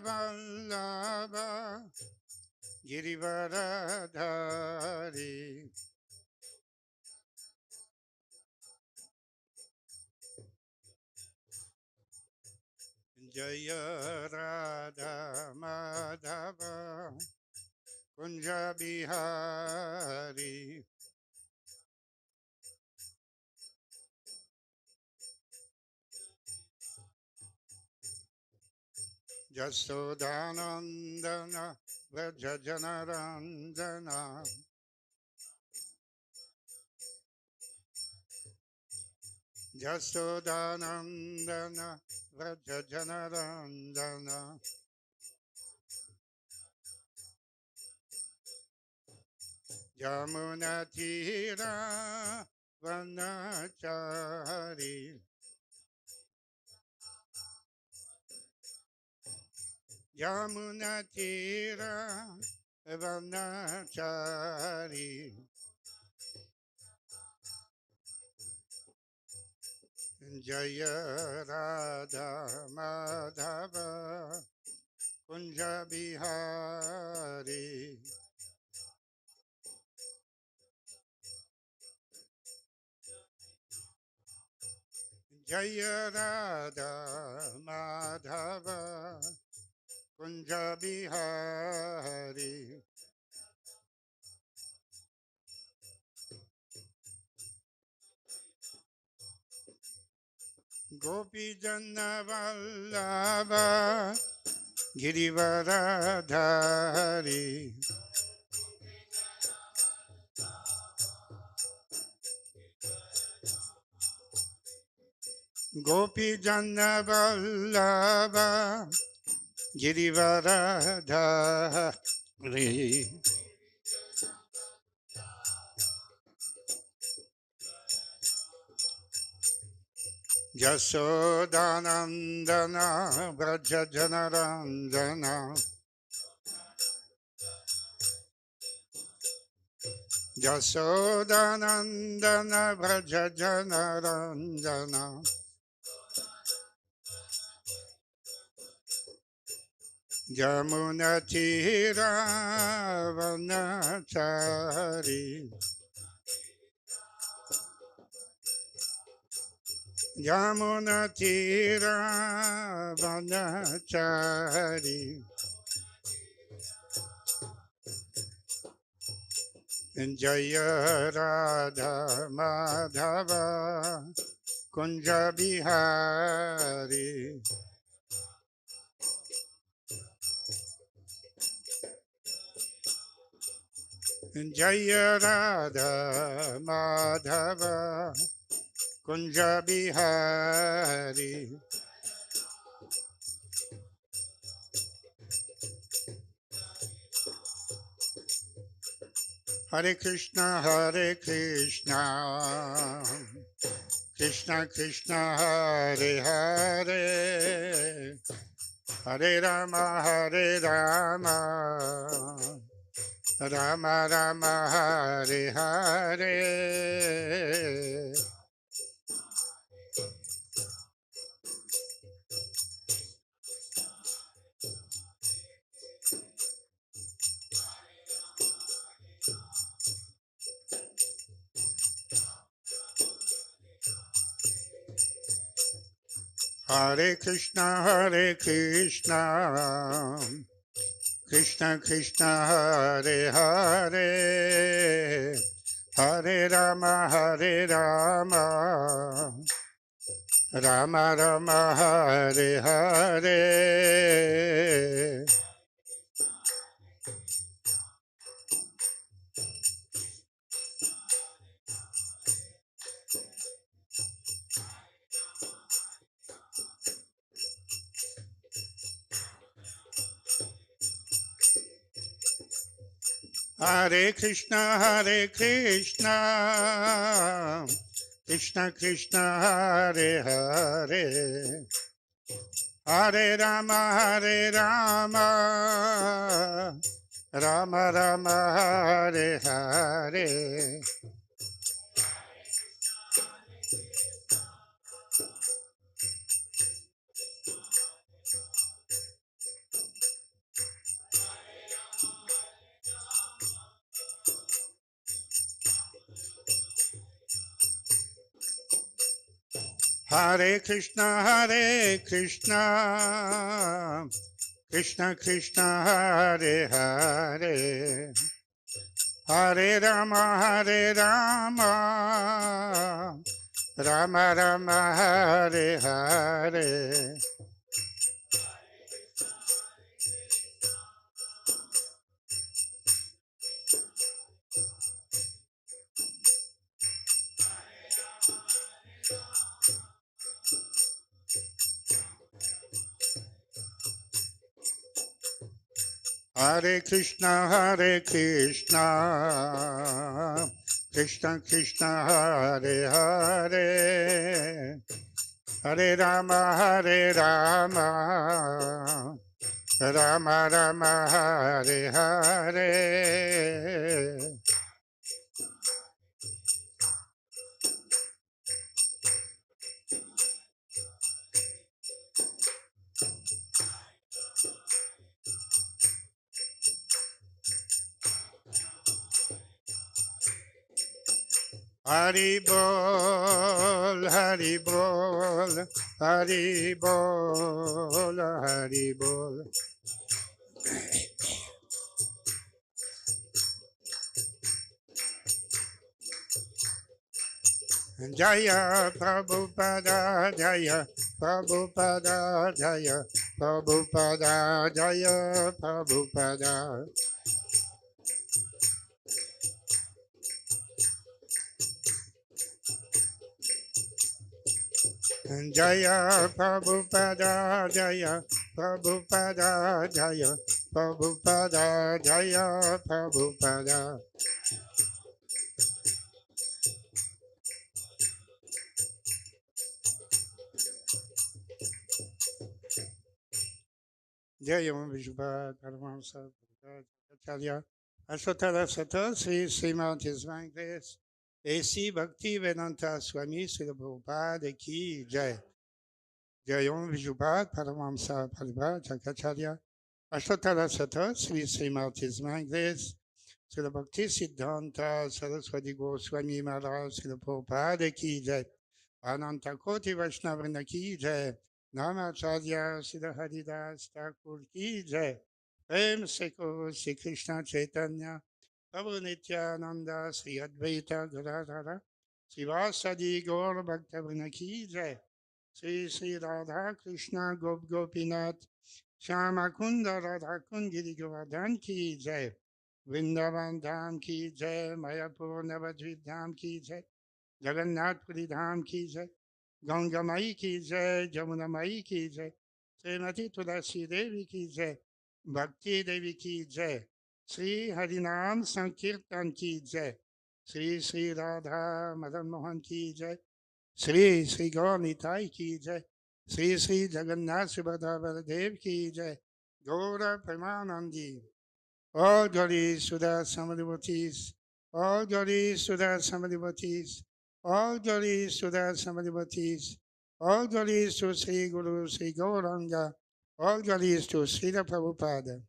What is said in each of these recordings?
Vallabha Girivaradhari Jaya Radha Madhava Kunja Bihari Jasodanandana Vrajajanaranjana Jasodanandana Vrajajanaranjana Yamunatira Vanachari Yamunatira Vanachari Jaya Radha Madhava Kunja Bihari Jaya Radha Madhava Kunja Bihari Gopi Janna Vallabha Girivaradhari Gopi Janna Vallabha Girivaradhari Jasodanandana Vrajajanaranjana Jasodanandana Vrajajanaranjana Jamunatira Vanachari Yamunatira Vanachari Jaya Radha Madhava Kunja Bihari Jaya Radha Madhava Kunja Bihari Hare Krishna Krishna Krishna Hare Hare Hare Rama Rama Rama Hare Hare Hare Krishna Krishna Krishna Hare Hare Hare Rama Rama Rama Hare Hare Hare Krishna Krishna Krishna Hare Hare Hare Rama Rama Rama Hare Hare Hare Krishna, Krishna Krishna, Hare Hare, Hare Rama, Rama Rama, Hare Hare. Hare Krishna, Krishna Krishna, Hare Hare, Hare Rama, Rama Rama, Hare Hare. Hari Bol, Hari Bol, Hari Bol, Hari Bol. Jaya Prabhupada, Jaya Prabhupada, Jaya Prabhupada, Jaya Prabhupada. Jaya Prabhupada, Jaya Prabhupada, Jaya Prabhupada, Jaya Prabhupada. Jaya Vishubha, Paramahamsa, Acharya, Ashotara Sata, Srimad His Grace, A.C. Bhakti Vedanta Swami, Srila Prabhupada Ki Jai. Jaya Vishubha, Paramahamsa, Acharya, Ashotara Sata, Srimad His Grace, Srila Bhakti Siddhanta Saraswati Goswami Maharaj, Srila Prabhupada Ki Jai, Ananta Koti Vaishnavana Ki Jai, Namacharya Srila Haridas Thakur Ki Jai, Prem Seko Sri Krishna Chaitanya, Prabhu Nityananda Sri Advaita Gadadhara, Sri Vasadi Gaur Bhaktavana Ki Jai, Sri Sri Radha Krishna Gop Gopinath, Shama Kunda Radha Kundiri Govardhan Ki Jai, Vrindavan Dham Ki Jai, Mayapur Navadvip Dham Ki Jai, Jagannath Puri Dham Ki Jai, Ganga Mai Ki Jai, Jamuna Mai Ki Jai, Srimati Tulasi Devi Ki Jai, Bhakti Devi Ki Jai, Sri Harinam Sankirtan Ki Jai, Sri Sri Radha Madan Mohan Ki Jai, Sri Sri Gaur Nitai Ki Jai, Sri Sri Jagannath Subhadra Baladev Ki Jai, Gaura Premanandi. All glories to the Samadhivatis, all glories to the Samadhivatis, all glories to the Samadhivatis, all glories to Sri Guru Sri Gauranga, all glories to Srila Prabhupada.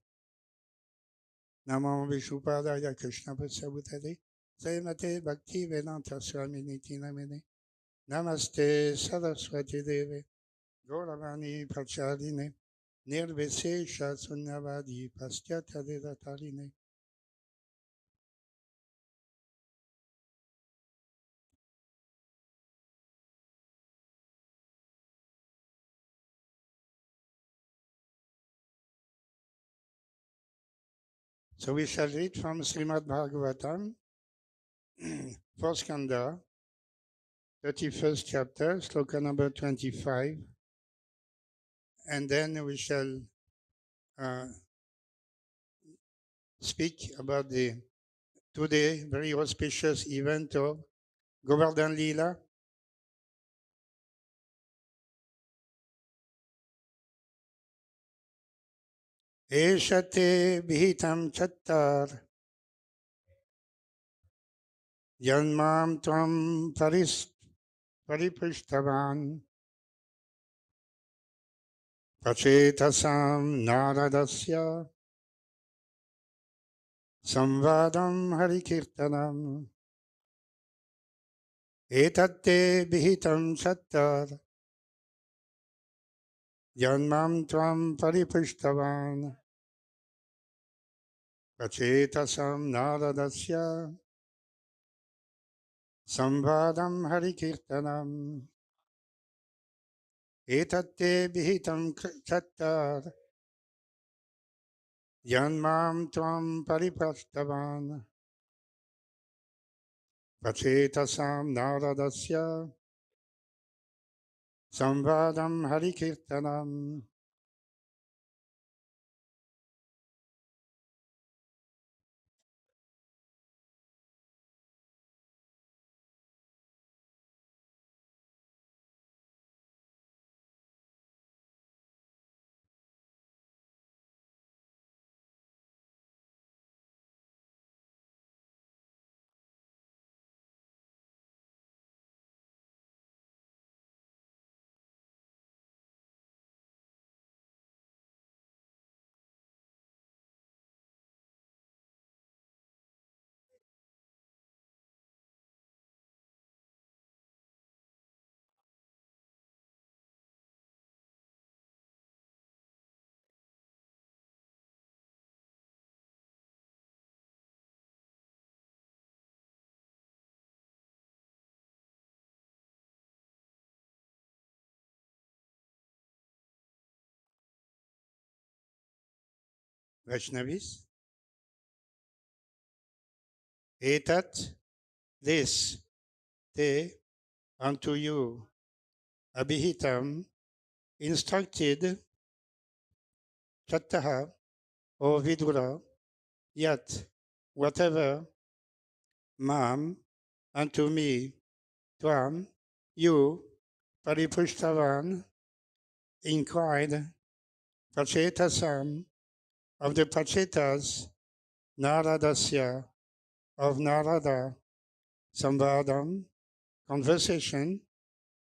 Namo Vishnupadaya Krishna Prasabhutade, Srimate Bhakti Vedanta Swami Niti Namine, Namaste Saraswati Deve, Gauravani Prachadine, Nirvesesha Sunyavadi Pastyata Devatarine. So we shall read from Srimad Bhagavatam, first Skanda, 31st chapter, sloka number 25, and then we shall speak about the today very auspicious event of Govardhan Leela. Eshate Vihitam Chattar Yanmam Tvam Paripishtavan Pachetasam Naradasya Samvadam Harikirtanam Etatte Vihitam Chattar Janmam tvam paripishtavan Pachetasam naradasya Samvadam harikirtanam Etatte vihitam chattar Janmam tvam paripishtavan Pachetasam naradasya Samvadam harikirtanam. Vaishnavis, etat, this, te, unto you, abhihitam, instructed, chattaha, or vidura, yat, whatever, mam, unto me, tvam, you, paripushtavan, inquired, pachetasam, of the pachetas, naradasya, of Narada, samvadam, conversation,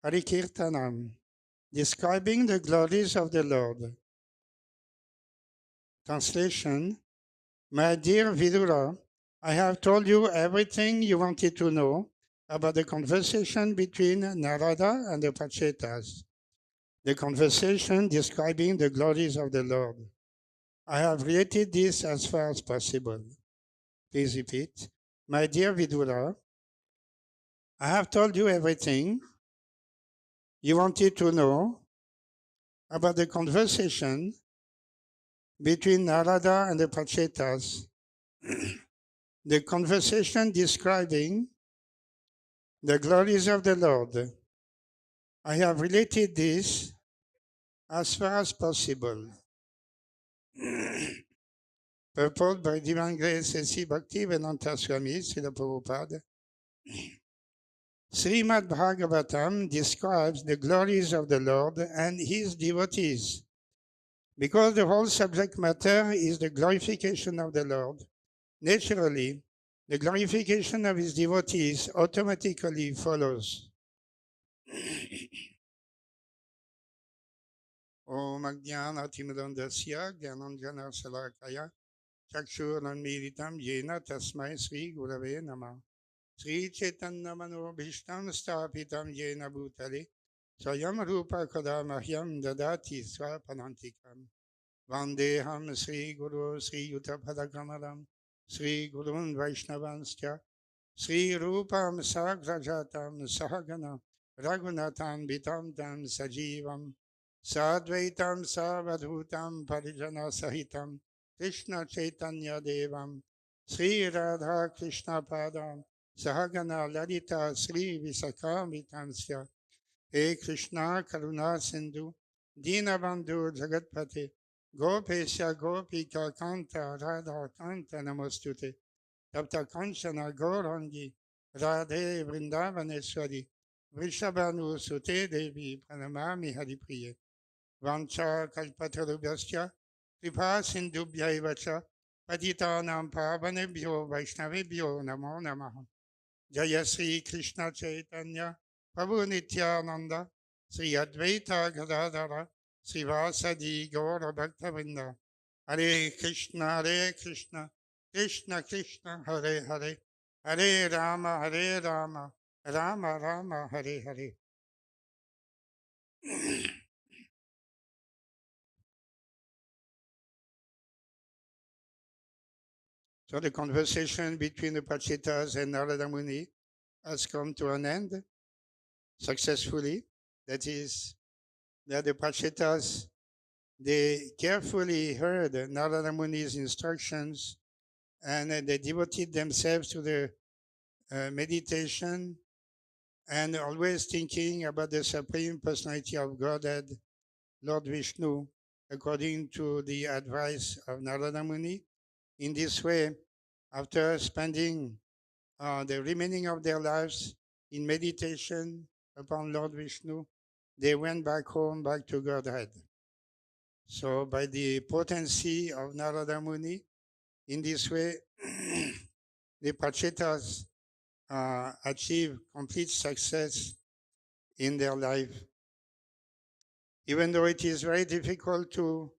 harikirtanam, describing the glories of the Lord. Translation, my dear Vidura, I have told you everything you wanted to know about the conversation between Narada and the Pachetas, the conversation describing the glories of the Lord. I have related this as far as possible. Please repeat. My dear Vidura, I have told you everything you wanted to know about the conversation between Narada and the Pachetas, the conversation describing the glories of the Lord. I have related this as far as possible. Purport by Divine Grace A.C. Bhaktivedanta Swami Srila Prabhupada. Srimad Bhagavatam describes the glories of the Lord and his devotees. Because the whole subject matter is the glorification of the Lord, naturally, the glorification of his devotees automatically follows. Om Ajnanatimidandasya Gyananjana Salakaya Chakshurnanmilitam Yena Tasmai Sri Gurave Namah Sri Chaitanya Manobhishtam Stapitam Yena Bhutale Swayam Rupa Kadamahyam Dadati Swapanantikam Vandeham Sri Guru Sri Yutapadakamalam Sri Gurun Vaishnavanscha Sri Rupam Sagrajatam Sahagana Raghunathan Vitam Tam Sajivam Sadvaitam Savadhutam Parijana Sahitam Krishna Chaitanya Devam Sri Radha Krishna Padam Sahagana Lalita Sri Visakamitamsya He Krishna Karuna Sindhu Dinabandhu Jagatpate Gopesha Gopika Kanta Radha Kanta Namostute Tapta Kanchana Gaurangi Radhe Vrindavaneshwari Vrishabhanu Sute Devi Pranamami Haripriye Vancha Kalpatarubhyascha Kripa Sindhubhyaiva cha Patitanam Pavanebhyo Vaishnavebhyo Namo Namaha Jaya Sri Krishna Chaitanya Prabhu Nityananda Sri Advaita Gadadara Srivasadi Gaura Bhaktavinda Hare Krishna Krishna Krishna Hare Hare Hare Rama Rama Rama Hare Hare So the conversation between the Prachetas and Narada Muni has come to an end successfully. That is, that the Prachetas, they carefully heard Narada Muni's instructions and they devoted themselves to the meditation and always thinking about the Supreme Personality of Godhead, Lord Vishnu, according to the advice of Narada Muni. In this way, after spending the remaining of their lives in meditation upon Lord Vishnu, they went back home, back to Godhead. So by the potency of Narada Muni, in this way, the Prachetas achieve complete success in their life. Even though it is very difficult to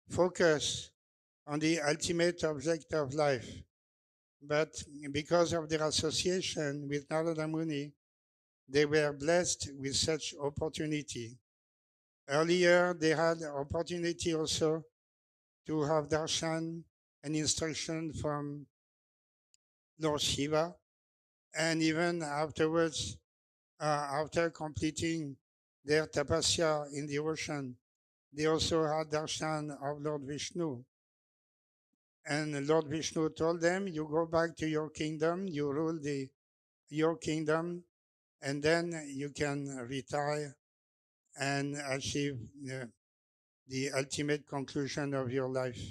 focus on the ultimate object of life, but because of their association with Narada Muni, they were blessed with such opportunity. Earlier, they had the opportunity also to have darshan and instruction from Lord Shiva, and even afterwards, after completing their tapasya in the ocean, they also had darshan of Lord Vishnu. And Lord Vishnu told them, you go back to your kingdom, you rule your kingdom, and then you can retire and achieve the ultimate conclusion of your life.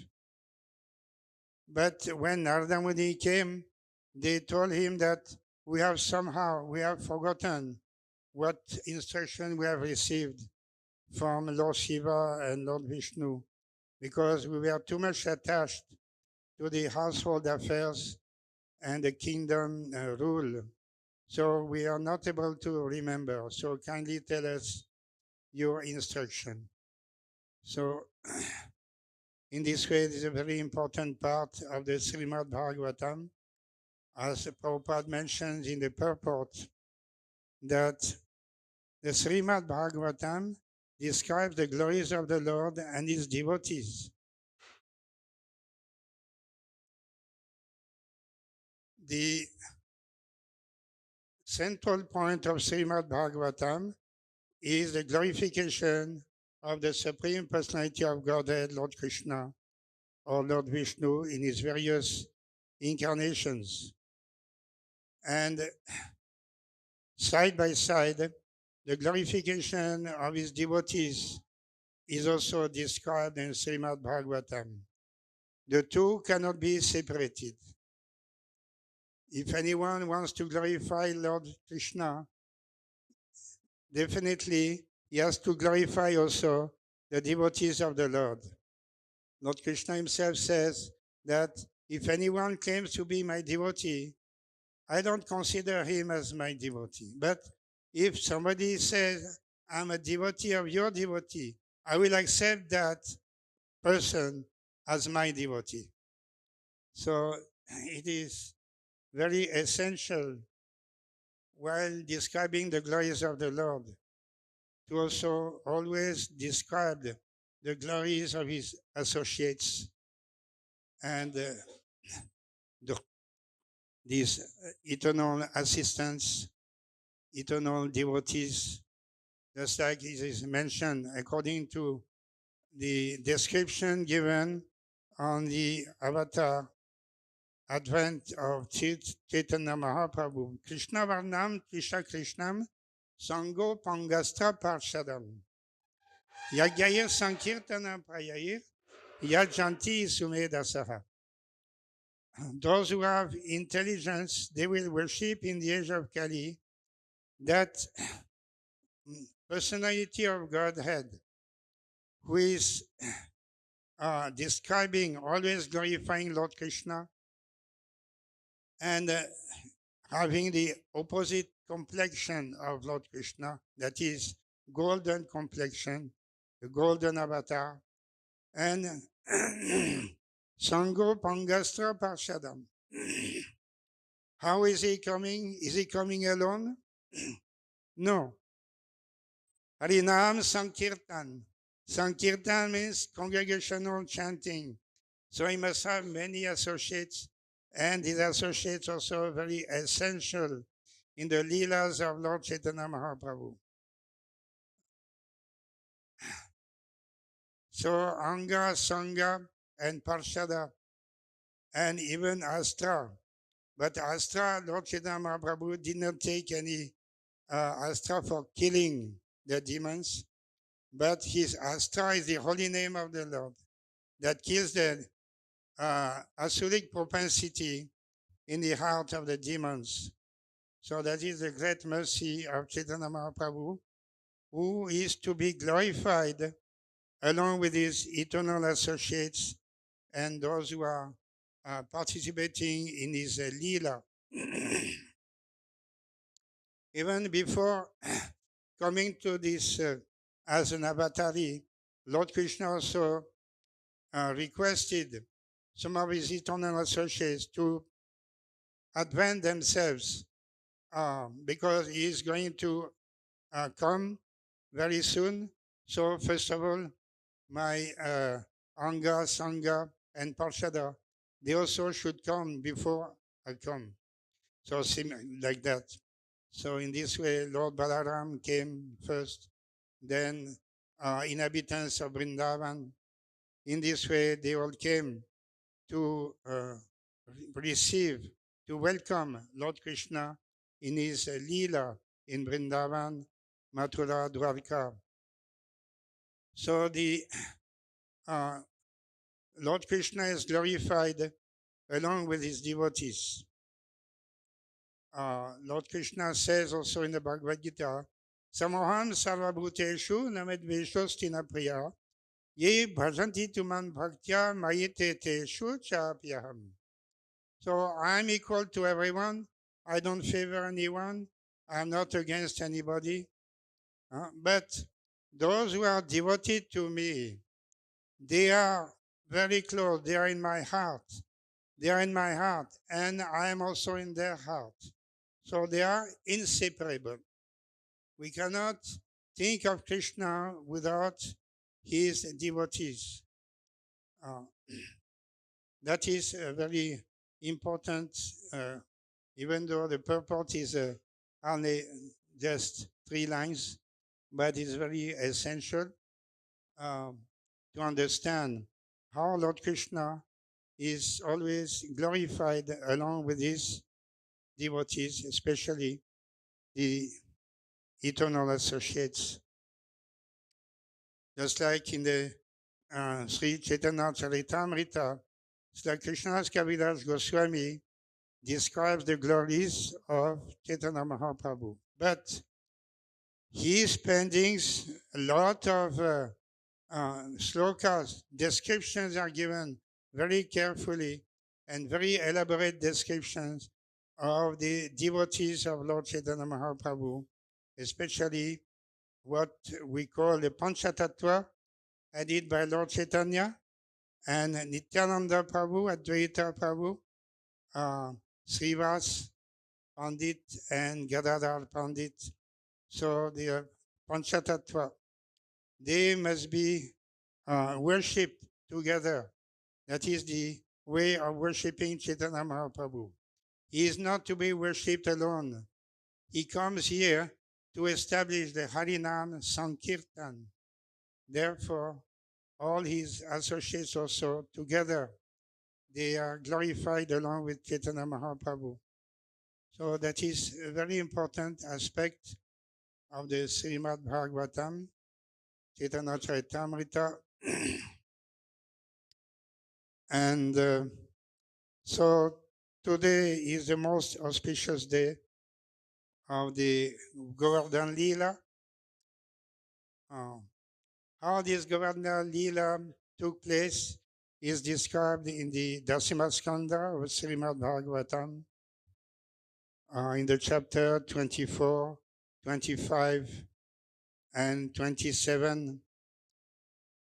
But when Narada Muni came, they told him that we have forgotten what instruction we have received from Lord Shiva and Lord Vishnu, because we were too much attached to the household affairs and the kingdom rule. So we are not able to remember. So kindly tell us your instruction. So in this way, it is a very important part of the Srimad Bhagavatam, as Prabhupada mentions in the purport, that the Srimad Bhagavatam describes the glories of the Lord and his devotees. The central point of Srimad Bhagavatam is the glorification of the Supreme Personality of Godhead, Lord Krishna, or Lord Vishnu in his various incarnations. And side by side, the glorification of his devotees is also described in Srimad Bhagavatam. The two cannot be separated. If anyone wants to glorify Lord Krishna, definitely he has to glorify also the devotees of the Lord. Lord Krishna himself says that if anyone claims to be my devotee, I don't consider him as my devotee. But if somebody says, I'm a devotee of your devotee, I will accept that person as my devotee. So it is very essential while describing the glories of the Lord to also always describe the glories of his associates and these eternal assistants, eternal devotees, just like it is mentioned according to the description given on the avatar advent of Chaitanya Mahaprabhu. Krishna Varnam Krishna Krishnam Sango Pangastra Parshadam Yagayir Sankirtanam Prayayir Yajanti Sumedasaha. Those who have intelligence, they will worship in the age of Kali that personality of Godhead who is describing, always glorifying Lord Krishna and having the opposite complexion of Lord Krishna, that is golden complexion, the golden avatar, and Sango Pangastra Parshadam. How is he coming? Is he coming alone? No. Harinam Sankirtan. Sankirtan means congregational chanting. So he must have many associates And his associates also very essential in the Leelas of Lord Chaitanya Mahaprabhu. So Anga, Sangha, and Parshada, and even Astra. But Astra, Lord Chaitanya Mahaprabhu did not take any Astra for killing the demons, but his Astra is the holy name of the Lord that kills the asuric propensity in the heart of the demons. So that is the great mercy of Chaitanya Mahaprabhu, who is to be glorified along with his eternal associates and those who are participating in his Leela. Even before coming to this as an avatari, Lord Krishna also requested some of his eternal associates to advance themselves because he is going to come very soon. So first of all, my Anga, Sangha, and Parshada, they also should come before I come. So like that. So in this way, Lord Balaram came first, then inhabitants of Vrindavan. In this way, they all came to receive, to welcome Lord Krishna in his Leela in Vrindavan, Mathura, Dwarka. So the Lord Krishna is glorified along with his devotees. Lord Krishna says also in the Bhagavad Gita, Samoham sarvabhuteshu namedveshostina priya ye bhajanti tuman bhaktya mayiteteshu chapyaham. So I'm equal to everyone. I don't favor anyone. I'm not against anybody. But those who are devoted to me, they are very close. They are in my heart. They are in my heart, and I am also in their heart. So they are inseparable. We cannot think of Krishna without his devotees. That is very important, even though the purport is only just 3 lines, but it's very essential to understand how Lord Krishna is always glorified along with his devotees, especially the eternal associates. Just like in the Sri Chaitanya Charitamrita, Sri Krishnadas Kaviraj Goswami describes the glories of Chaitanya Mahaprabhu. But he is spending a lot of slokas, descriptions are given very carefully and very elaborate descriptions of the devotees of Lord Chaitanya Mahaprabhu, especially what we call the Panchatattva, added by Lord Chaitanya, and Nityananda Prabhu, Advaita Prabhu, Srivas Pandit, and Gadadhar Pandit. So the Panchatattva, they must be worshipped together. That is the way of worshipping Chaitanya Mahaprabhu. He is not to be worshipped alone. He comes here to establish the Harinam Sankirtan. Therefore, all his associates also together, they are glorified along with Chaitanya Mahaprabhu. So that is a very important aspect of the Srimad Bhagavatam, Chaitanya Charitamrita. And so today is the most auspicious day of the Govardhan Leela. How this Govardhan Leela took place is described in the Dasima Skanda of Srimad Bhagavatam in the chapter 24, 25, and 27.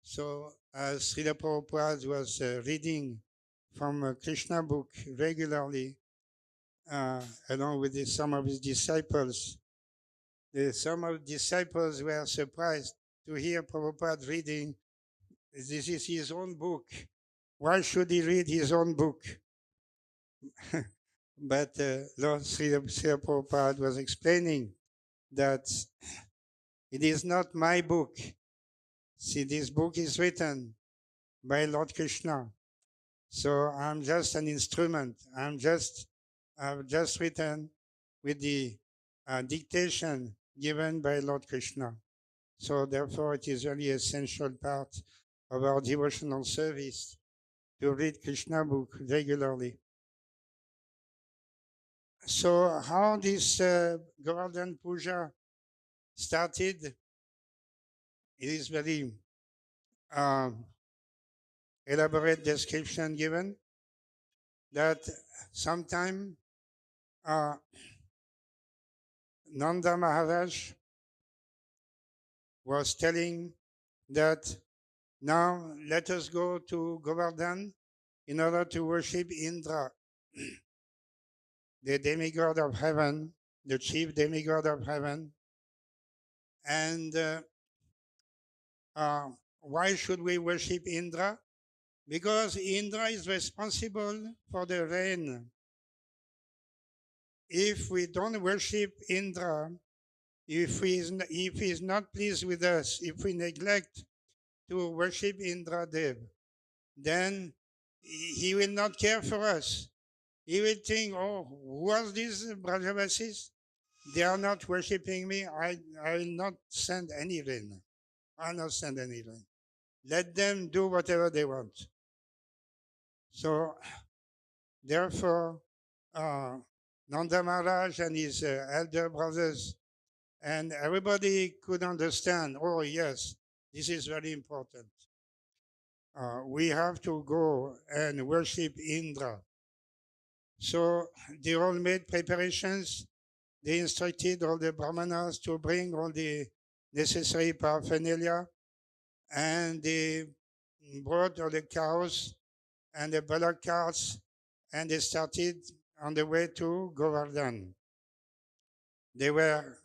So as Srila Prabhupada was reading from a Krishna book regularly, along with some of his disciples, some of the disciples were surprised to hear Prabhupada reading. This is his own book. Why should he read his own book? But Lord Srila Prabhupada was explaining that it is not my book. See, this book is written by Lord Krishna. So I'm just an instrument. I've just written with the dictation given by Lord Krishna. So therefore, it is really essential part of our devotional service to read Krishna book regularly. So how this Govardhan Puja started, it is very elaborate description given that sometime uh, Nanda Maharaj was telling that now let us go to Govardhan in order to worship Indra, the demigod of heaven, the chief demigod of heaven. And why should we worship Indra? Because Indra is responsible for the rain. If we don't worship Indra, if he is not pleased with us, if we neglect to worship Indra Dev, then he will not care for us. He will think, oh, who are these Brajavasis? They are not worshipping me. I will not send any rain. I'll not send any rain. Let them do whatever they want. So, therefore, Nanda Maharaj and his elder brothers and everybody could understand, oh, yes, this is very important. We have to go and worship Indra. So they all made preparations. They instructed all the brahmanas to bring all the necessary paraphernalia, and they brought all the cows and the bullock carts, and they started on the way to Govardhan. They were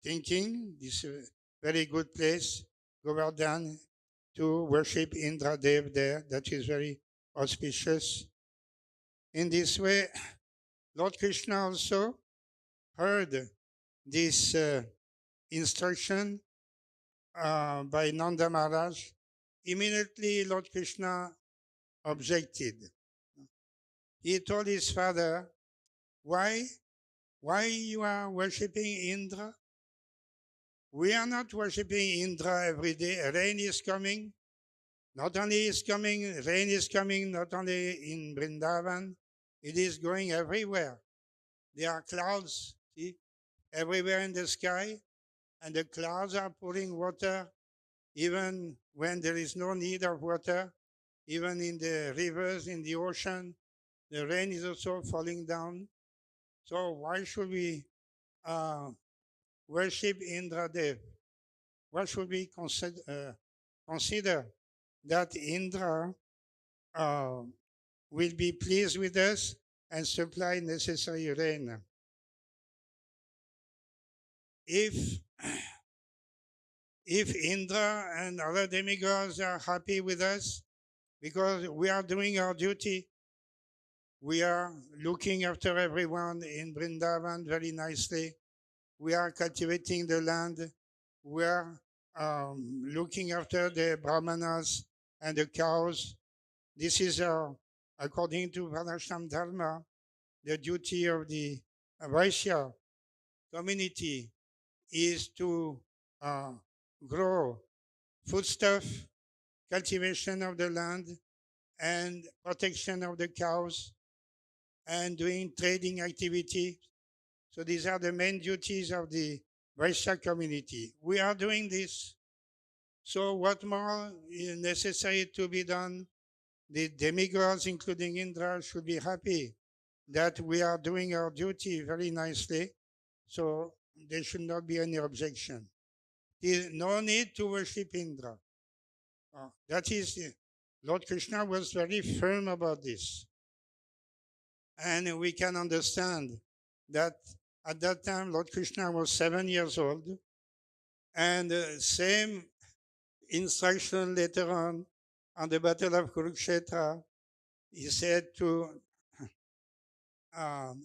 thinking this is a very good place, Govardhan, to worship Indra Dev there. That is very auspicious. In this way, Lord Krishna also heard this instruction by Nanda Maharaj. Immediately, Lord Krishna objected. He told his father, why you are worshipping Indra? We are not worshipping Indra every day. Rain is coming. Not only is coming, rain is coming not only in Vrindavan, it is going everywhere. There are clouds, see, everywhere in the sky, and the clouds are pouring water even when there is no need of water, even in the rivers, in the ocean. The rain is also falling down. So why should we worship Indra Dev? Why should we consider that Indra will be pleased with us and supply necessary rain? If Indra and other demigods are happy with us because we are doing our duty, we are looking after everyone in Vrindavan very nicely. We are cultivating the land. We are looking after the brahmanas and the cows. This is, according to Varnashram Dharma, the duty of the Vaishya community is to grow foodstuff, cultivation of the land, and protection of the cows, and doing trading activity. So these are the main duties of the Vaishya community. We are doing this. So what more is necessary to be done? The demigods, including Indra, should be happy that we are doing our duty very nicely. So there should not be any objection. There is no need to worship Indra. That is, Lord Krishna was very firm about this. And we can understand that at that time, Lord Krishna was 7 years old, and same instruction later on the Battle of Kurukshetra, he said to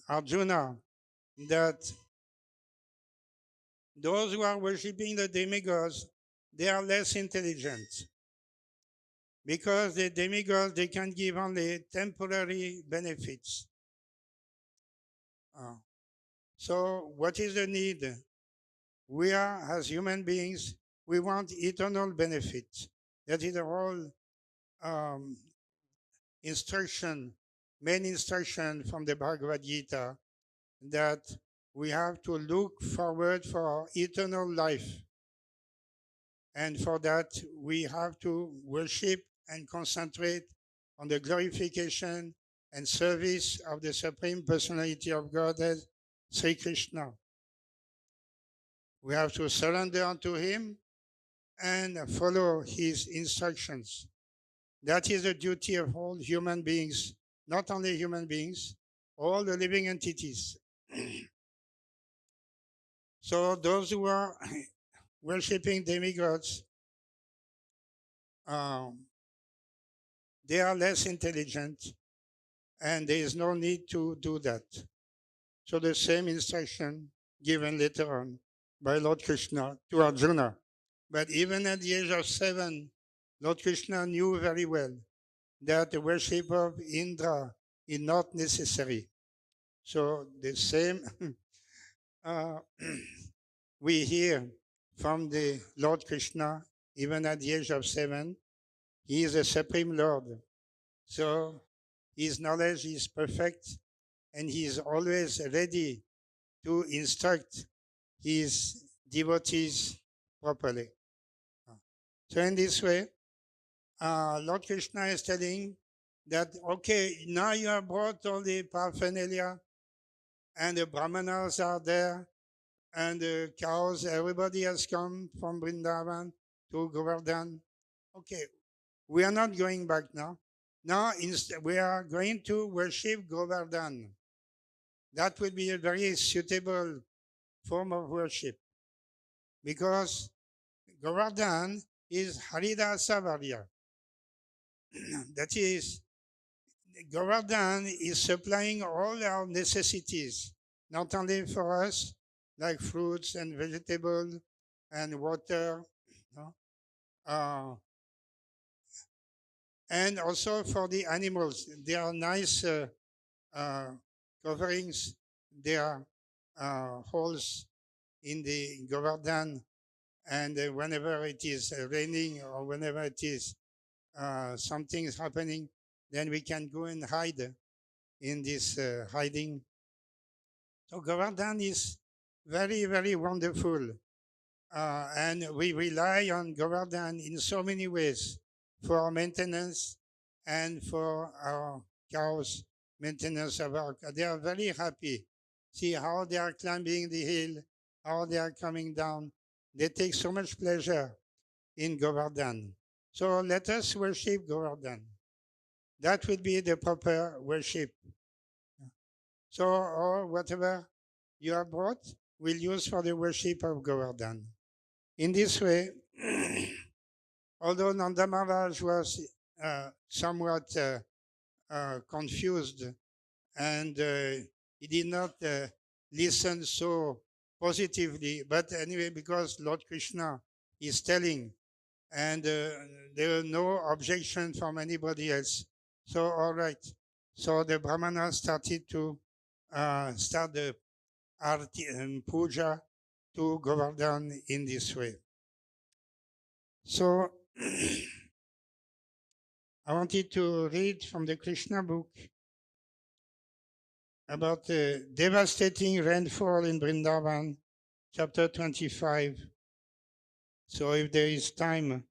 Arjuna, that those who are worshipping the demigods, they are less intelligent because the demigods, they can give only temporary benefits. So what is the need? We are, as human beings, we want eternal benefit. That is the whole um, instruction, main instruction from the Bhagavad Gita, that we have to look forward for eternal life. And for that, we have to worship and concentrate on the glorification and service of the Supreme Personality of Godhead, Sri Krishna. We have to surrender unto Him and follow His instructions. That is the duty of all human beings, not only human beings, all the living entities. So those who are worshipping demigods, they are less intelligent, and there is no need to do that. So the same instruction given later on by Lord Krishna to Arjuna. But even at the age of 7, Lord Krishna knew very well that the worship of Indra is not necessary. So the same we hear from the Lord Krishna, even at the age of 7, He is the Supreme Lord. So His knowledge is perfect, and He is always ready to instruct His devotees properly. So in this way, Lord Krishna is telling that, okay, now you have brought all the paraphernalia, and the brahmanas are there, and the cows, everybody has come from Vrindavan to Govardhan. Okay, we are not going back now. Now we are going to worship Govardhan. That would be a very suitable form of worship, because Govardhan is Haridasa Varya. That is, Govardhan is supplying all our necessities, not only for us, like fruits and vegetables and water, and also for the animals. They are nice coverings. There are holes in the Govardhan, and whenever it is raining or whenever it is something is happening, then we can go and hide in this hiding. So Govardhan is very, very wonderful. And we rely on Govardhan in so many ways for our maintenance and for our cows, maintenance of our cows. They are very happy. See how they are climbing the hill, how they are coming down. They take so much pleasure in Govardhan. So let us worship Govardhan. That would be the proper worship. So, or whatever you have brought, we'll use for the worship of Govardhan. In this way, although Nanda Maharaj was somewhat confused, and he did not listen so positively, but anyway, because Lord Krishna is telling, and there were no objection from anybody else. So, all right. So the Brahmana started to start the arti and puja to Govardhan in this way. So I wanted to read from the Krishna book about the devastating rainfall in Vrindavan, chapter 25. So if there is time,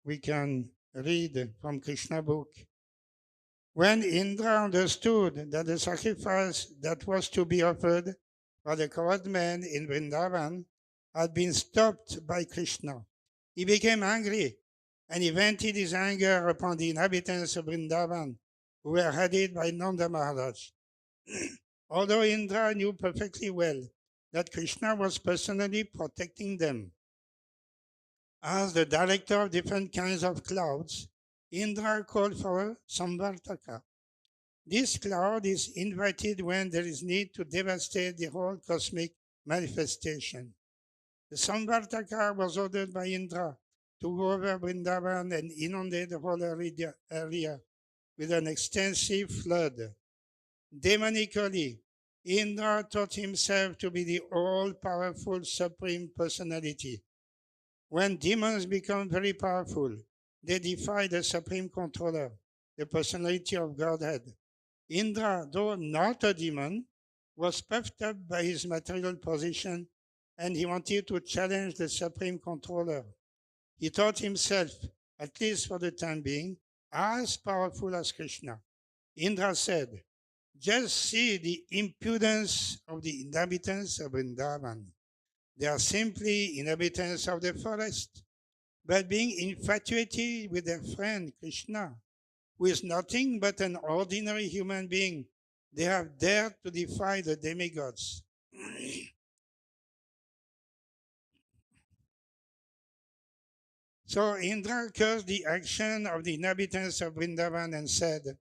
we can read from Krishna book. When Indra understood that the sacrifice that was to be offered by the cowherd men in Vrindavan had been stopped by Krishna, he became angry, and he vented his anger upon the inhabitants of Vrindavan, who were headed by Nanda Maharaj. Although Indra knew perfectly well that Krishna was personally protecting them. As the director of different kinds of clouds, Indra called for Samvartaka, This cloud is invited when there is need to devastate the whole cosmic manifestation. The Samvartaka was ordered by Indra to go over Vrindavan and inundate the whole area with an extensive flood. Demonically, Indra taught himself to be the all-powerful Supreme Personality. When demons become very powerful, they defy the Supreme Controller, the Personality of Godhead. Indra, though not a demon, was puffed up by his material position and he wanted to challenge the Supreme Controller. He thought himself, at least for the time being, as powerful as Krishna. Indra said, "Just see the impudence of the inhabitants of Vrindavan. They are simply inhabitants of the forest, but being infatuated with their friend Krishna, who is nothing but an ordinary human being, they have dared to defy the demigods." So Indra cursed the action of the inhabitants of Vrindavan and said,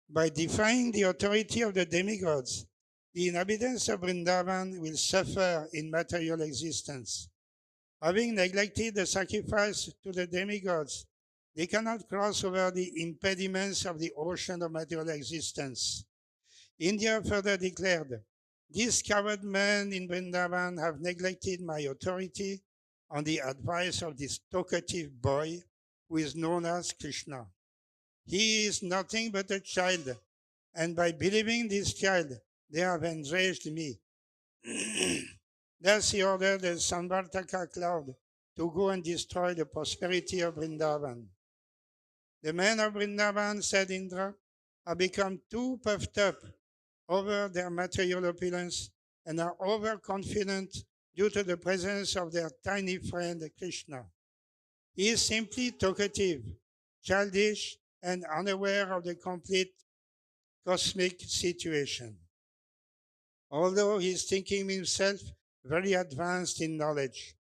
"By defying the authority of the demigods, the inhabitants of Vrindavan will suffer in material existence. Having neglected the sacrifice to the demigods, they cannot cross over the impediments of the ocean of material existence." India further declared, "These coward men in Vrindavan have neglected my authority on the advice of this talkative boy who is known as Krishna. He is nothing but a child, and by believing this child, they have enraged me." Thus he ordered the Samvartaka cloud to go and destroy the prosperity of Vrindavan. "The men of Vrindavan," said Indra, "have become too puffed up over their material opulence and are overconfident due to the presence of their tiny friend Krishna. He is simply talkative, childish, and unaware of the complete cosmic situation. Although he is thinking himself very advanced in knowledge.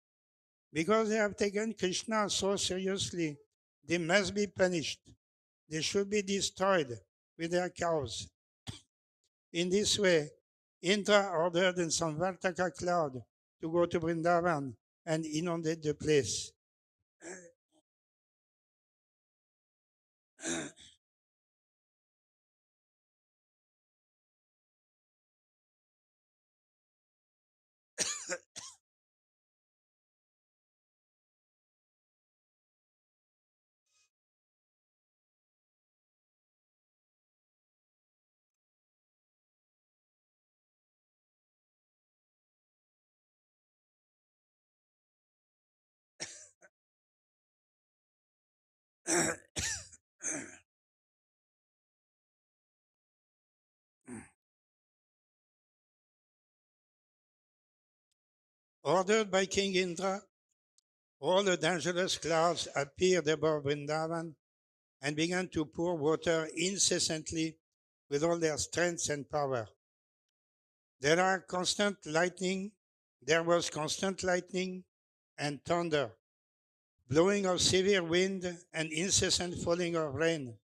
Because they have taken Krishna so seriously, they must be punished. They should be destroyed with their cows." In this way, Indra ordered the Samvartaka cloud to go to Vrindavan and inundate the place. Ordered by King Indra, all the dangerous clouds appeared above Vrindavan and began to pour water incessantly with all their strength and power. There was constant lightning and thunder, blowing of severe wind and incessant falling of rain.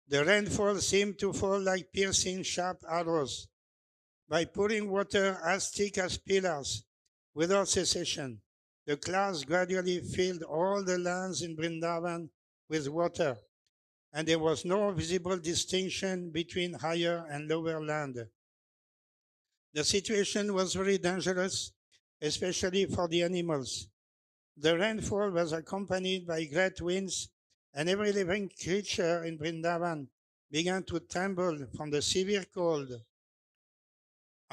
The rainfall seemed to fall like piercing sharp arrows. By pouring water as thick as pillars without cessation, the clouds gradually filled all the lands in Vrindavan with water, and there was no visible distinction between higher and lower land. The situation was very dangerous, especially for the animals. The rainfall was accompanied by great winds, and every living creature in Vrindavan began to tremble from the severe cold.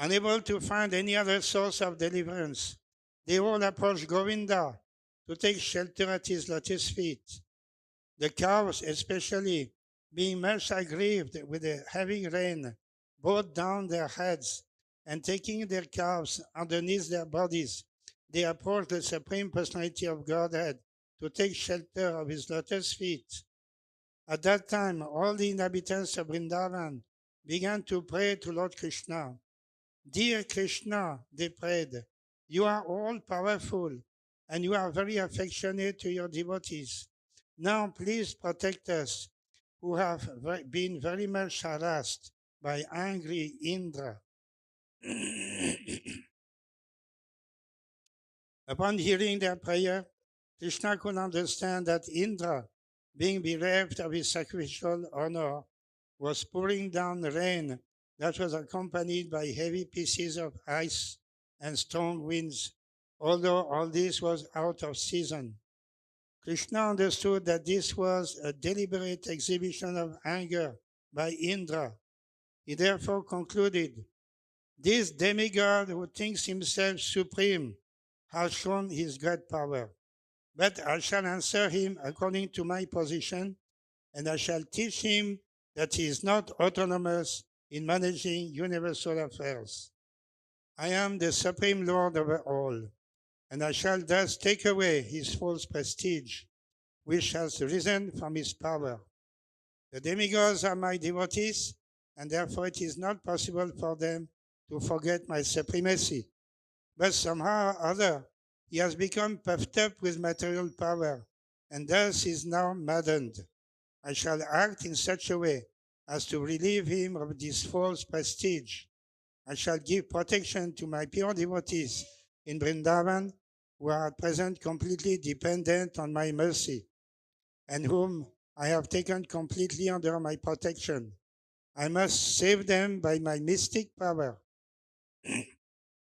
Unable to find any other source of deliverance, they all approached Govinda to take shelter at his lotus feet. The cows, especially, being much aggrieved with the heavy rain, bowed down their heads, and taking their calves underneath their bodies, they approached the Supreme Personality of Godhead to take shelter of his lotus feet. At that time, all the inhabitants of Vrindavan began to pray to Lord Krishna. "Dear Krishna," they prayed, "you are all powerful and you are very affectionate to your devotees. Now please protect us. who have been very much harassed by angry Indra. Upon hearing their prayer, Krishna could understand that Indra, being bereft of his sacrificial honor, was pouring down rain that was accompanied by heavy pieces of ice and strong winds, although all this was out of season. Krishna understood that this was a deliberate exhibition of anger by Indra. He therefore concluded, "This demigod who thinks himself supreme has shown his great power. But I shall answer him according to my position, and I shall teach him that he is not autonomous in managing universal affairs. I am the supreme Lord over all, and I shall thus take away his false prestige, which has risen from his power. The demigods are my devotees, and therefore it is not possible for them to forget my supremacy. But somehow or other, he has become puffed up with material power, and thus is now maddened. I shall act in such a way as to relieve him of this false prestige. I shall give protection to my pure devotees in Vrindavan, who are at present completely dependent on my mercy, and whom I have taken completely under my protection. I must save them by my mystic power."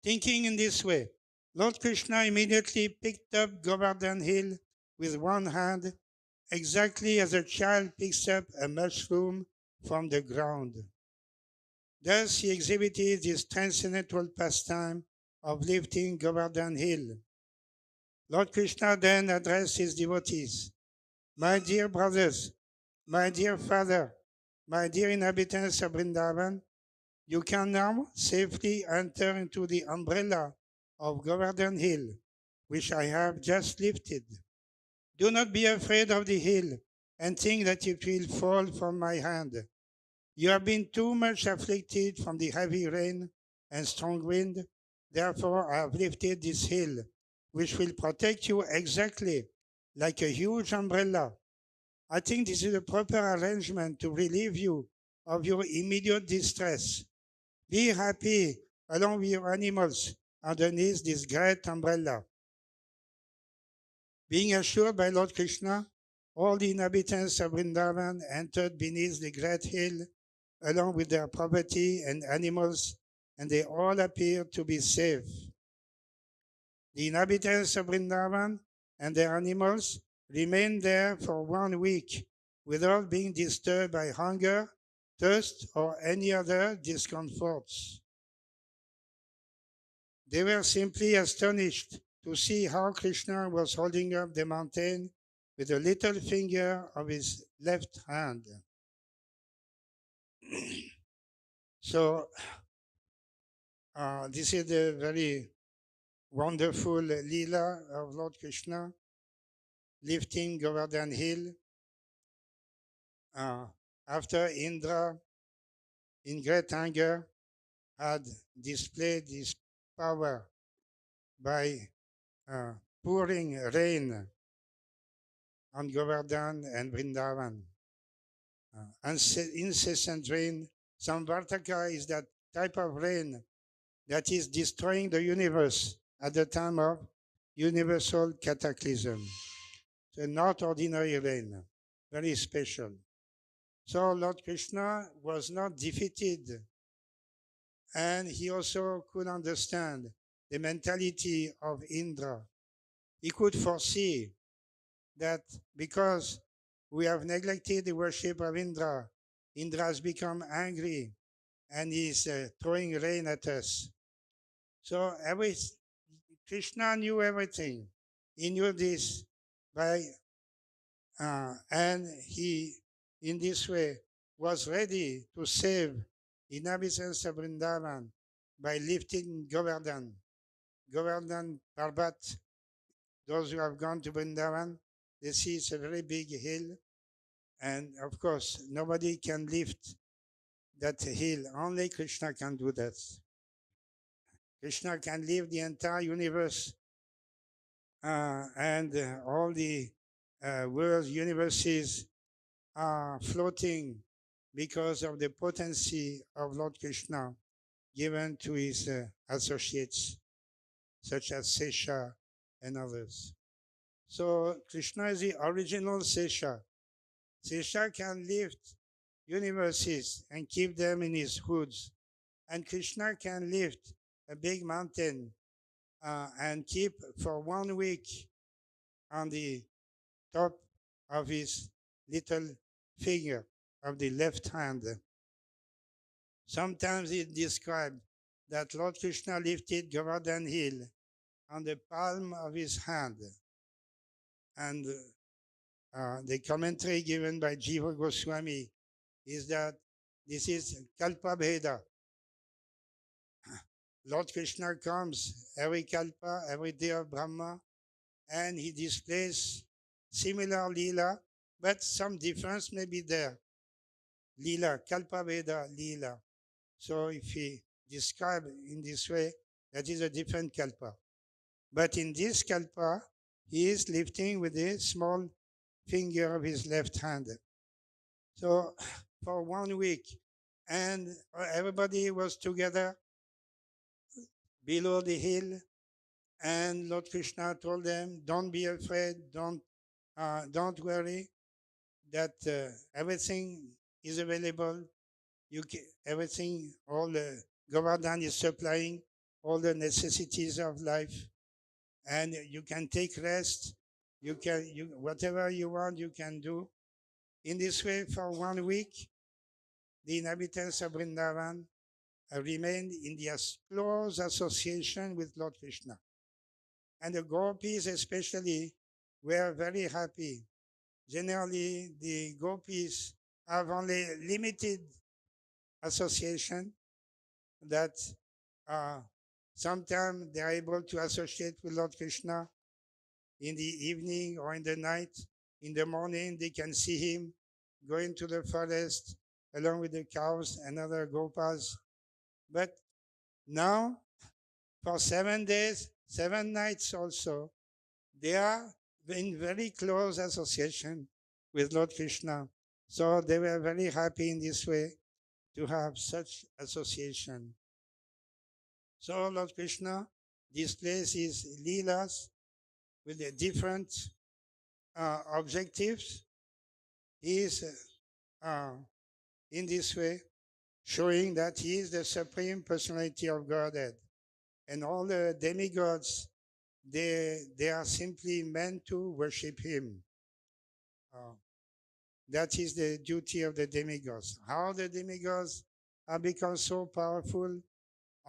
Thinking in this way, Lord Krishna immediately picked up Govardhan Hill with one hand, exactly as a child picks up a mushroom from the ground. Thus he exhibited his transcendental pastime of lifting Govardhan Hill. Lord Krishna then addressed his devotees, "My dear brothers, my dear father, my dear inhabitants of Vrindavan, you can now safely enter into the umbrella of Govardhan Hill, which I have just lifted. Do not be afraid of the hill and think that it will fall from my hand. You have been too much afflicted from the heavy rain and strong wind. Therefore, I have lifted this hill, which will protect you exactly like a huge umbrella. I think this is a proper arrangement to relieve you of your immediate distress. Be happy along with your animals underneath this great umbrella." Being assured by Lord Krishna, all the inhabitants of Vrindavan entered beneath the great hill along with their property and animals, and they all appeared to be safe. The inhabitants of Vrindavan and their animals remained there for 1 week without being disturbed by hunger, thirst, or any other discomforts. They were simply astonished to see how Krishna was holding up the mountain with the little finger of his left hand. So this is the very wonderful Leela of Lord Krishna, lifting Govardhan Hill. After Indra, in great anger, had displayed his power by pouring rain on Govardhan and Vrindavan. Incessant rain. Samvartaka is that type of rain that is destroying the universe at the time of universal cataclysm. So not ordinary rain, very special. So Lord Krishna was not defeated, and he also could understand the mentality of Indra. He could foresee that because we have neglected the worship of Indra, Indra has become angry and is throwing rain at us. So Krishna knew everything. He knew this and he, in this way, was ready to save the inhabitants of Vrindavan by lifting Govardhan Parbat. Those who have gone to Vrindavan, they see it's a very big hill. And of course, nobody can lift that hill. Only Krishna can do that. Krishna can lift the entire universe and all the world universes floating because of the potency of Lord Krishna given to his associates, such as Sesha and others. So Krishna is the original Sesha. Sesha can lift universes and keep them in his hoods. And Krishna can lift a big mountain and keep for 1 week on the top of his little finger of the left hand. Sometimes it described that Lord Krishna lifted Govardhan Hill on the palm of his hand. And the commentary given by Jiva Goswami is that this is Kalpa Bheda. Lord Krishna comes every Kalpa, every day of Brahma, and he displays similar Leela, but some difference may be there. Leela, Kalpa Veda, Leela. So if he describes in this way, that is a different Kalpa. But in this Kalpa, he is lifting with a small finger of his left hand. So for 1 week, and everybody was together below the hill, and Lord Krishna told them, don't be afraid, don't worry, that everything is available. Everything, all the Govardhan is supplying all the necessities of life, and you can take rest. Whatever you want, you can do. In this way, for 1 week, the inhabitants of Vrindavan remained in their close association with Lord Krishna. And the gopis especially were very happy. Generally, the gopis have only limited association, that sometimes they are able to associate with Lord Krishna in the evening or in the night. In the morning, they can see him going to the forest along with the cows and other gopas. But now, for 7 days, 7 nights also, they are in very close association with Lord Krishna. So they were very happy in this way to have such association. So Lord Krishna displays his leelas with the different objectives. He is in this way showing that he is the Supreme Personality of Godhead. And all the demigods, they are simply meant to worship him. That is the duty of the demigods. How the demigods have become so powerful?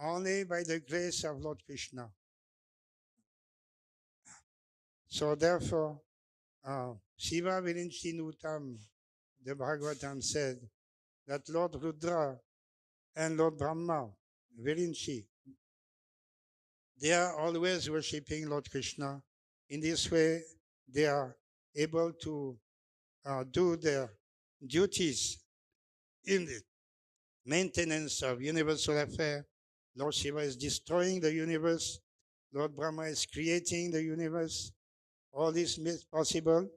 Only by the grace of Lord Krishna. So therefore, Shiva Virinchi Nutam, the Bhagavatam said that Lord Rudra and Lord Brahma, Virinchi, they are always worshipping Lord Krishna. In this way, they are able to do their duties in the maintenance of universal affairs. Lord Shiva is destroying the universe. Lord Brahma is creating the universe. All this is possible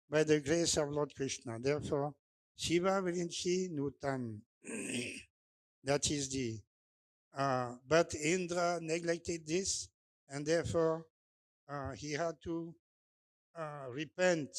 by the grace of Lord Krishna. Therefore, Shiva Virinchi Nutam. That is the but Indra neglected this, and therefore he had to repent.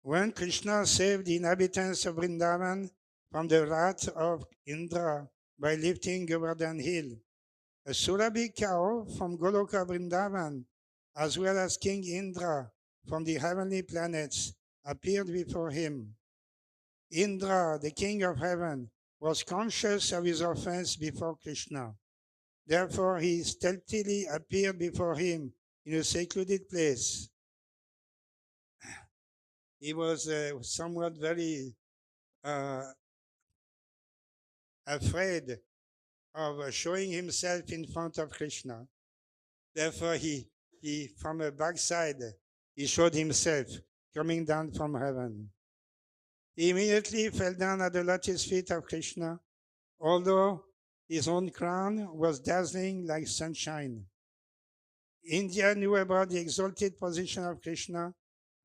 When Krishna saved the inhabitants of Vrindavan from the wrath of Indra by lifting Govardhan Hill, a Surabhi cow from Goloka Vrindavan, as well as King Indra from the heavenly planets, appeared before him. Indra, the king of heaven, was conscious of his offense before Krishna. Therefore, he stealthily appeared before him in a secluded place. He was somewhat very afraid of showing himself in front of Krishna. Therefore, he from a backside, he showed himself coming down from heaven. He immediately fell down at the lotus feet of Krishna although his own crown was dazzling like sunshine. India knew about the exalted position of Krishna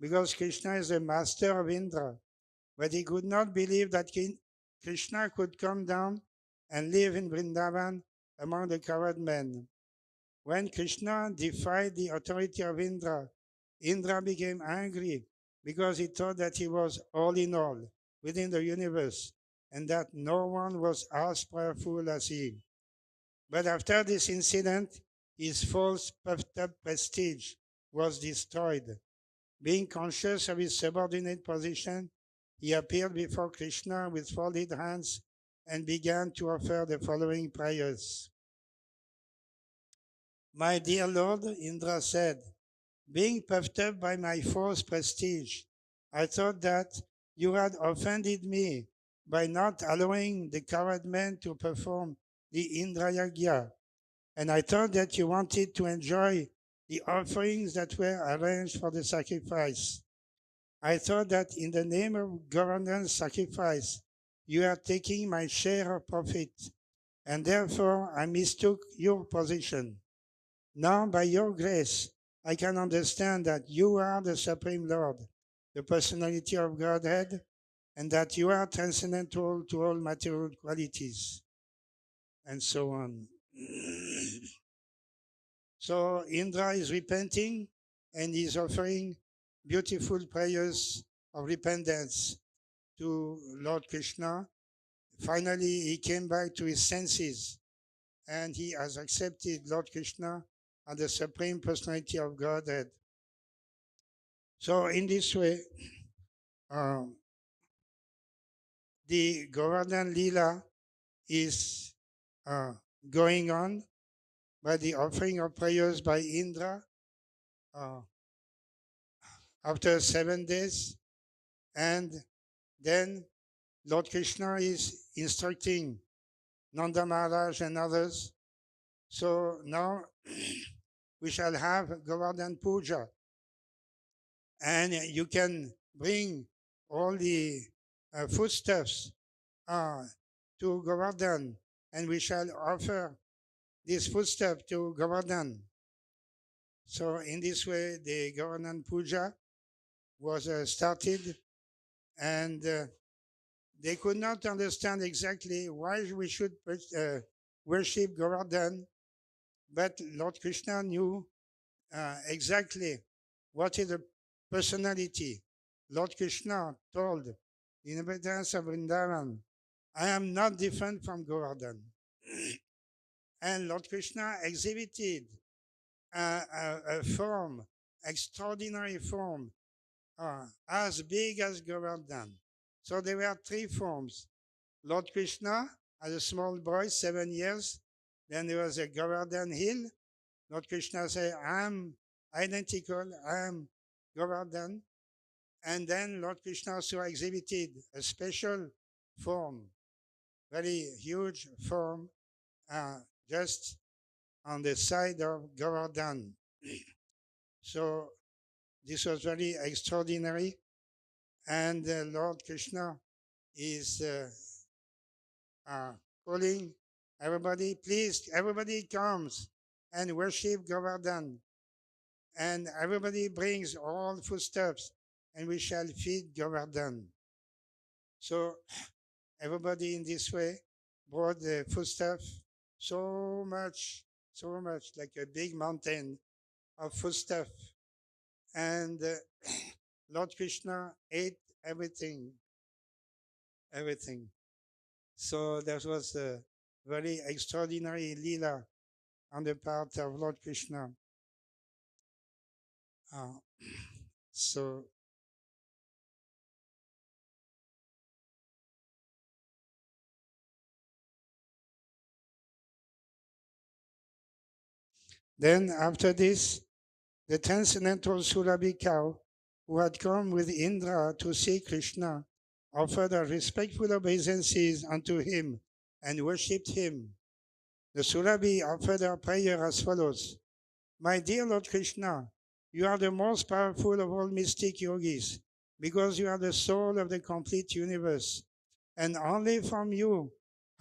because Krishna is the master of Indra, but he could not believe that Krishna could come down and live in Vrindavan among the cowherd men. When Krishna defied the authority of Indra, Indra became angry because he thought that he was all in all within the universe and that no one was as powerful as he. But after this incident, his false puffed up prestige was destroyed. Being conscious of his subordinate position, he appeared before Krishna with folded hands and began to offer the following prayers. My dear Lord, Indra said, being puffed up by my false prestige, I thought that you had offended me by not allowing the cowherd men to perform the Indra Yagya, and I thought that you wanted to enjoy the offerings that were arranged for the sacrifice. I thought that in the name of governance sacrifice, you are taking my share of profit, and therefore I mistook your position. Now, by your grace, I can understand that you are the Supreme Lord, the personality of Godhead, and that you are transcendental to all material qualities, and so on. So Indra is repenting and is offering beautiful prayers of repentance to Lord Krishna. Finally, he came back to his senses and he has accepted Lord Krishna as the Supreme Personality of Godhead. So in this way, the Govardhan Leela is going on by the offering of prayers by Indra after 7 days. And then Lord Krishna is instructing Nanda Maharaj and others. So now we shall have Govardhan Puja. And you can bring all the foodstuffs to Govardhan, and we shall offer this foodstuff to Govardhan. So in this way, the Govardhan Puja was started, and they could not understand exactly why we should worship Govardhan, but Lord Krishna knew exactly what is the personality. Lord Krishna told the inhabitants of Vrindavan, I am not different from Govardhan. And Lord Krishna exhibited a form, extraordinary form, as big as Govardhan. So there were 3 forms. Lord Krishna as a small boy, 7 years. Then there was a Govardhan hill. Lord Krishna said, I'm identical, I'm Govardhan. And then Lord Krishna also exhibited a special form, very huge form, just on the side of Govardhan. So this was very extraordinary. And Lord Krishna is calling everybody, please, everybody comes and worship Govardhan. And everybody brings all foodstuffs and we shall feed Govardhan. So everybody in this way brought the foodstuff, so much, like a big mountain of foodstuff. And Lord Krishna ate everything. So that was a very extraordinary Leela on the part of Lord Krishna. So then after this, the transcendental Surabhi cow, who had come with Indra to see Krishna, offered her respectful obeisances unto him and worshipped him. The Surabhi offered her prayer as follows. My dear Lord Krishna, you are the most powerful of all mystic yogis because you are the soul of the complete universe. And only from you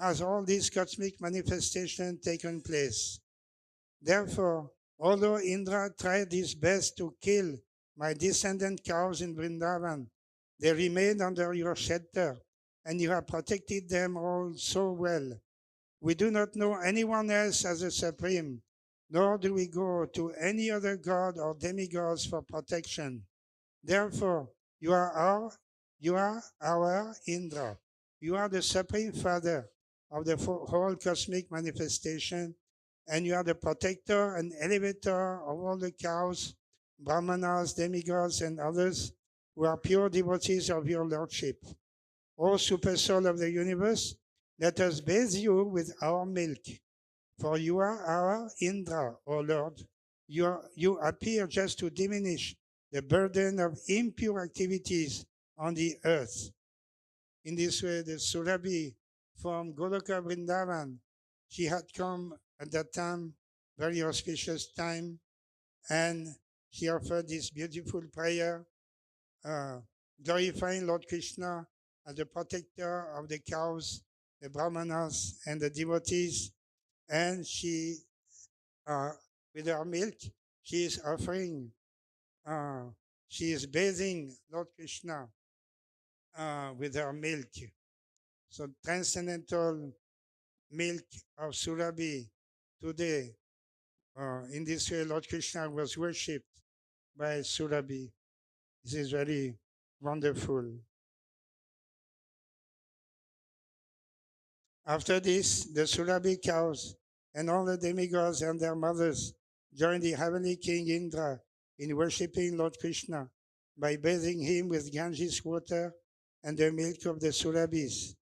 has all these cosmic manifestations taken place. Therefore, although Indra tried his best to kill my descendant cows in Vrindavan, they remained under your shelter, and you have protected them all so well. We do not know anyone else as a supreme, nor do we go to any other god or demigods for protection. Therefore, you are our Indra. You are the Supreme Father of the whole cosmic manifestation, and you are the protector and elevator of all the cows, brahmanas, demigods, and others who are pure devotees of your lordship. O super soul of the universe, let us bathe you with our milk, for you are our Indra, O Lord. You appear just to diminish the burden of impure activities on the earth. In this way, the Surabhi from Goloka Vrindavan, she had come at that time, very auspicious time, and she offered this beautiful prayer, glorifying Lord Krishna as the protector of the cows, the brahmanas, and the devotees. And she, with her milk, she is offering, she is bathing Lord Krishna with her milk. So transcendental milk of Surabhi today, in this way, Lord Krishna was worshipped by Surabhi. This is very wonderful. After this, the Surabhi cows and all the demigods and their mothers joined the heavenly king Indra in worshipping Lord Krishna by bathing him with Ganges water and the milk of the Surabhis.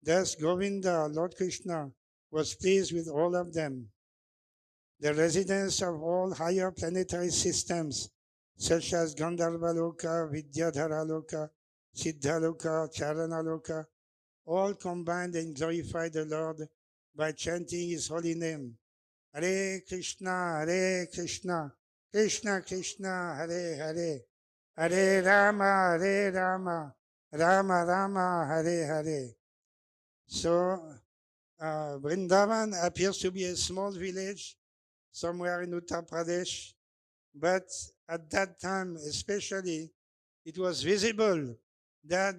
Thus Govinda, Lord Krishna, was pleased with all of them. The residents of all higher planetary systems, such as Gandharvaloka, Vidyadharaloka, Siddhaloka, Charanaloka, all combined and glorified the Lord by chanting his holy name. Hare Krishna, Krishna Krishna, Hare Hare, Hare Rama, Rama Rama, Hare Hare. So Vrindavan appears to be a small village somewhere in Uttar Pradesh, but at that time especially, it was visible that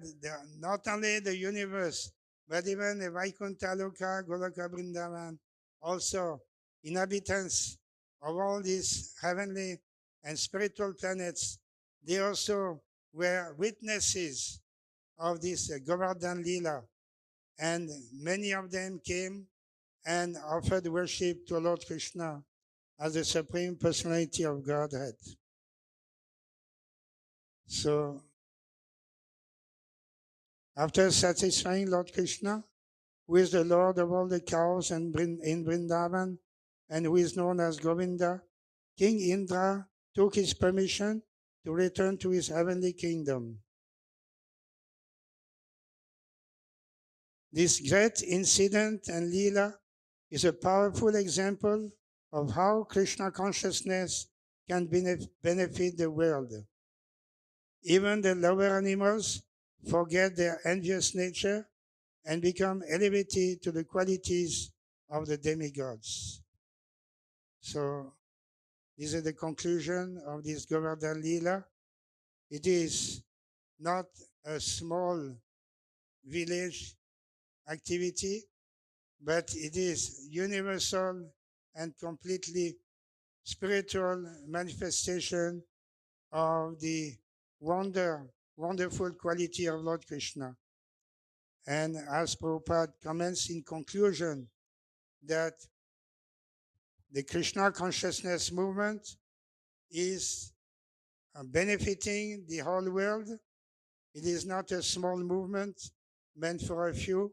not only the universe, but even the Vaikuntha Loka, Goloka Vrindavan, also inhabitants of all these heavenly and spiritual planets, they also were witnesses of this Govardhan Lila. And many of them came and offered worship to Lord Krishna as the Supreme Personality of Godhead. So, after satisfying Lord Krishna, who is the Lord of all the cows in Vrindavan, and who is known as Govinda, King Indra took his permission to return to his heavenly kingdom. This great incident and Leela is a powerful example of how Krishna consciousness can benefit the world. Even the lower animals forget their envious nature and become elevated to the qualities of the demigods. So this is the conclusion of this Govardhan Lila. It is not a small village activity, but it is universal and completely spiritual manifestation of the wonderful quality of Lord Krishna. And as Prabhupada comments in conclusion, that the Krishna consciousness movement is benefiting the whole world. It is not a small movement meant for a few,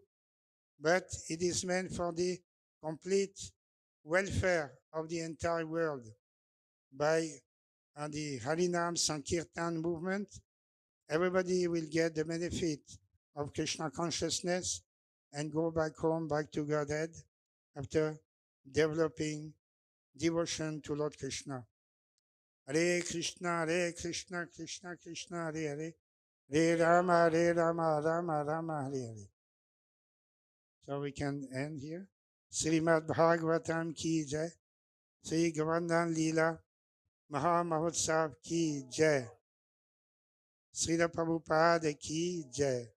but it is meant for the complete welfare of the entire world by the Harinam Sankirtan movement. Everybody will get the benefit of Krishna consciousness and go back home, back to Godhead after developing devotion to Lord Krishna. Hare Krishna, Krishna Krishna, Hare Hare, Hare Rama, Rama Rama, Hare Hare. So we can end here. Srimad Bhagavatam ki jai. Sri Govardhan Leela Maha Mahotsav ki jai. Srila Prabhupada ki jai.